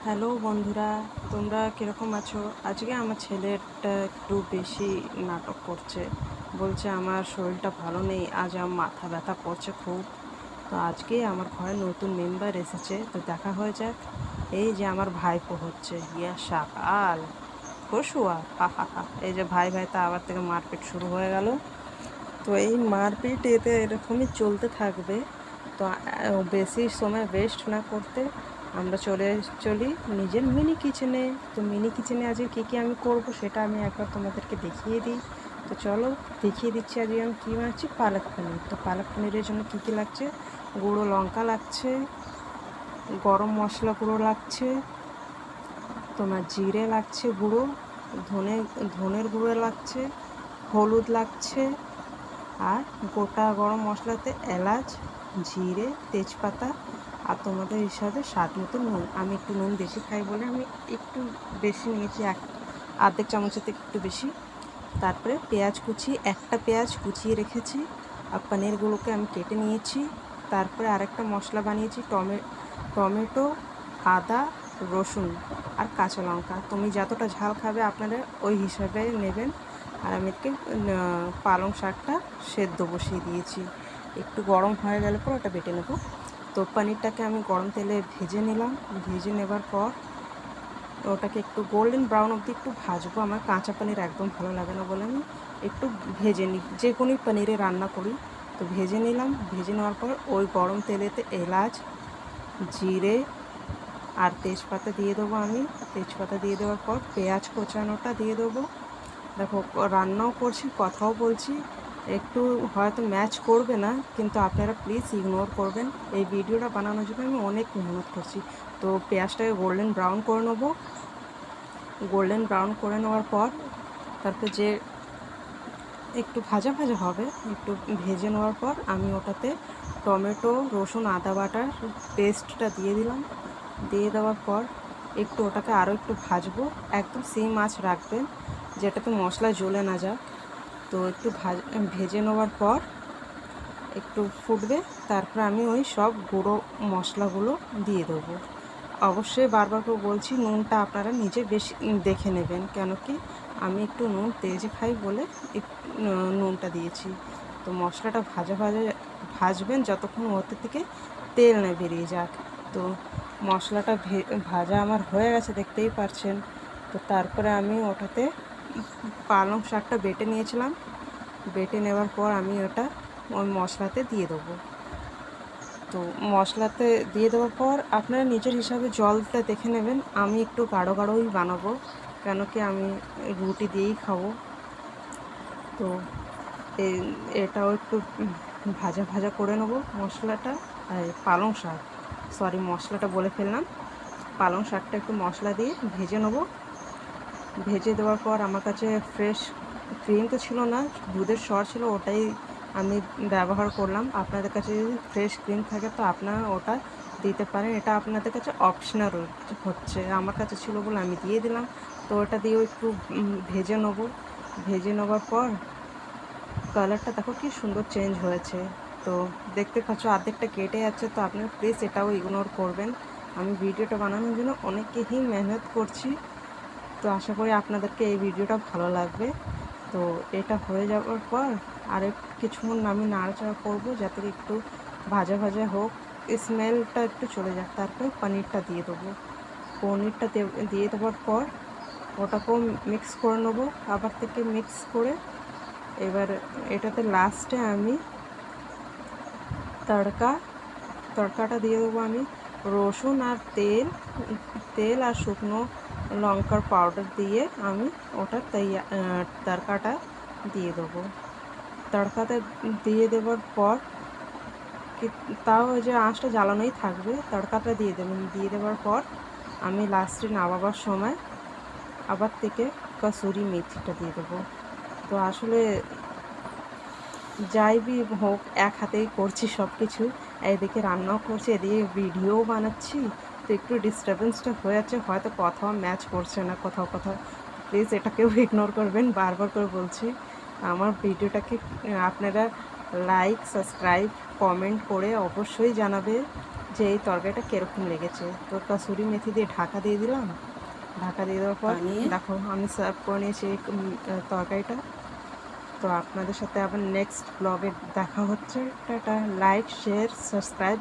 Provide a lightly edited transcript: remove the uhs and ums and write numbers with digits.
Hello বন্ধুরা, তোমরা কীরকম আছো? আজকে আমার ছেলেটা একটু বেশি নাটক করছে, বলছে আমার শরীরটা ভালো নেই, আজ আমার মাথা ব্যথা করছে খুব। তো আজকে আমার ঘরে নতুন মেম্বার এসেছে, তো দেখা হয়ে যাক। এই যে আমার ভাইপো হচ্ছে, ইয়া সকাল পশুয়া, হা হা হা। এই যে ভাই ভাই তা আবার থেকে মারপিট শুরু হয়ে গেল। তো এই মারপিট এতে এরকমই চলতে থাকবে। তো বেশি সময় ওয়েস্ট না করতে আমরা চলি নিজের মিনি কিচেনে। তো মিনি কিচেনে আজকে কী কী আমি করব সেটা আমি একবার তোমাদেরকে দেখিয়ে দিই। তো চলো দেখিয়ে দিচ্ছি। আজকে আমি কী বানাচ্ছি, পালক পনির। তো পালক পনিরের জন্য কী কী লাগছে, গুঁড়ো লঙ্কা লাগছে, গরম মশলা গুঁড়ো লাগছে, তোমার জিরে লাগছে গুঁড়ো, ধনের গুঁড়ো লাগছে, হলুদ লাগছে, আর গোটা গরম মশলাতে এলাচ, জিরে, তেজপাতা, আর তোমাদের হিসাবে স্বাদ মতো নুন। আমি একটু নুন বেশি খাই বলে আমি একটু বেশি নিয়েছি, আর্ধেক চামচের থেকে একটু বেশি। তারপরে পেঁয়াজ কুচি, একটা পেঁয়াজ কুচিয়ে রেখেছি, আর পনিরগুলোকে আমি কেটে নিয়েছি। তারপরে আরেকটা মশলা বানিয়েছি, টমেটো, আদা, রসুন আর কাঁচা লঙ্কা। তুমি যতটা ঝাল খাবে আপনারা ওই হিসাবে নেবেন। আর আমি এদিকে পালং শাকটা সেদ্ধ বসিয়ে দিয়েছি, একটু গরম হয়ে গেলে পর ওটা বেটে নেব। তো পনিরটাকে আমি গরম তেলে ভেজে নিলাম। ভেজে নেবার পর ওটাকে একটু গোল্ডেন ব্রাউন অবধি একটু ভাজবো। আমার কাঁচা পনির একদম ভালো লাগে না বলে আমি একটু ভেজে নিই, যে কোনো পনিরে রান্না করি। তো ভেজে নিলাম। ভেজে নেওয়ার পর ওই গরম তেলেতে এলাচ, জিরে আর তেজপাতা দিয়ে দেবো আমি। তেজপাতা দিয়ে দেওয়ার পর পেঁয়াজ কোচানোটা দিয়ে দেবো। দেখো রান্নাও করছি কথাও বলছি, একটু হয়তো ম্যাচ করবে না, কিন্তু আপনারা প্লিজ ইগনোর করবেন। এই ভিডিওটা বানানোর জন্য আমি অনেক মেহনত করছি। তো পেঁয়াজটাকে গোল্ডেন ব্রাউন করে নেবো। গোল্ডেন ব্রাউন করে নেওয়ার পর তারপর যে একটু ভাজা ভাজা হবে, একটু ভেজে নেওয়ার পর আমি ওটাতে টমেটো, রসুন, আদা বাটার পেস্টটা দিয়ে দিলাম। দিয়ে দেওয়ার পর একটু ওটাকে আরও একটু ভাজবো। একদম সিম আঁচ রাখবেন, যেটাতে মশলা জ্বলে না যাক। তো একটু ভেজে নেওয়ার পর একটু ফুটবে, তারপর আমি ওই সব গুঁড়ো মশলাগুলো দিয়ে দেবো। অবশ্যই বারবার করে বলছি, নুনটা আপনারা নিজে বেশি দেখে নেবেন, কেন কি আমি একটু নুন তেজ খাই বলে নুনটা দিয়েছি। তো মশলাটা ভাজবেন যতক্ষণ ওতে থেকে তেল না বেরিয়ে যাক। তো মশলাটা ভাজা আমার হয়ে গেছে, দেখতেই পারছেন। তো তারপরে আমি ওটাতে পালং শাকটা বেটে নিয়েছিলাম। বেটে নেওয়ার পর আমি ওটা ওই মশলাতে দিয়ে দেবো। তো মশলাতে দিয়ে দেওয়ার পর আপনারা নিজের হিসাবে জলটা দেখে নেবেন। আমি একটু গাঢ় গাঢ়ই বানাবো, কেন কি আমি রুটি দিয়েই খাবো। তো এটাও একটু ভাজা ভাজা করে নেবো মশলাটা। পালং শাক, সরি মশলাটা বলে ফেললাম। পালং শাকটা একটু মশলা দিয়ে ভেজে নেবো। ভেজে দেওয়ার পর আমার কাছে ফ্রেশ ক্রিম তো ছিল না, দুধের সর ছিল, ওটাই আমি ব্যবহার করলাম। আপনাদের কাছে যদি ফ্রেশ ক্রিম থাকে তো আপনারা ওটা দিতে পারেন, এটা আপনাদের কাছে অপশনাল হচ্ছে। আমার কাছে ছিল বলে আমি দিয়ে দিলাম। তো ওটা দিয়েও একটু ভেজে নেবো। ভেজে নেবার পর কালারটা দেখো কি সুন্দর চেঞ্জ হয়েছে। তো দেখতে পাচ্ছ অর্ধেকটা কেটে যাচ্ছে, তো আপনারা প্লিজ এটাও ইগনোর করবেন। আমি ভিডিওটা বানানোর জন্য অনেকই মেহনত করছি। তো আশা করি আপনাদেরকে এই ভিডিওটা ভালো লাগবে। তো এটা হয়ে যাওয়ার পর আর কিছুক্ষণ আমি নাড়াচাড়া করবো, যাতে একটু ভাজা ভাজা হোক, স্মেলটা একটু চলে যাক। তারপর পনিরটা দিয়ে দেবো। পনিরটা দিয়ে দেওয়ার পর ওটাকেও মিক্স করে নেবো, আবার থেকে মিক্স করে এবার এটাতে লাস্টে আমি তড়কাটা দিয়ে দেবো। আমি রসুন আর তেল আর শুকনো লঙ্কার পাউডার দিয়ে আমি ওটা তড়কাটা দিয়ে দেবো। তড়কাতে দিয়ে দেওয়ার পর তাও ওই যে আঁচটা জ্বালানোই থাকবে, তড়কাটা দিয়ে দেবেন। দিয়ে দেওয়ার পর আমি লাস্টে নামাবার সময় আবার থেকে কসুরি মেথিটা দিয়ে দেবো। তো আসলে যাই হোক এক হাতেই করছি সব কিছু, এদিকে রান্নাও করছি, এদিকে ভিডিওও বানাচ্ছি। তো একটু ডিস্টারবেন্সটা হয়ে যাচ্ছে, হয়তো কথাও ম্যাচ করছে না কোথাও কোথাও। প্লিজ এটাকেও ইগনোর করবেন, বারবার করে বলছি। আমার ভিডিওটাকে আপনারা লাইক, সাবস্ক্রাইব, কমেন্ট করে অবশ্যই জানাবে। যে এই তরকারিটা কীরকম লেগেছে। তো কাসুরি মেথি দিয়ে ঢাকা দিয়ে দিলাম। ঢাকা দিয়ে দেওয়ার পর দেখো আমি সার্ভ করে নিয়েছি এই তরকারিটা। তো আপনাদের সাথে আবার নেক্সট ব্লগে দেখা হচ্ছে। টাটা। Like, share, subscribe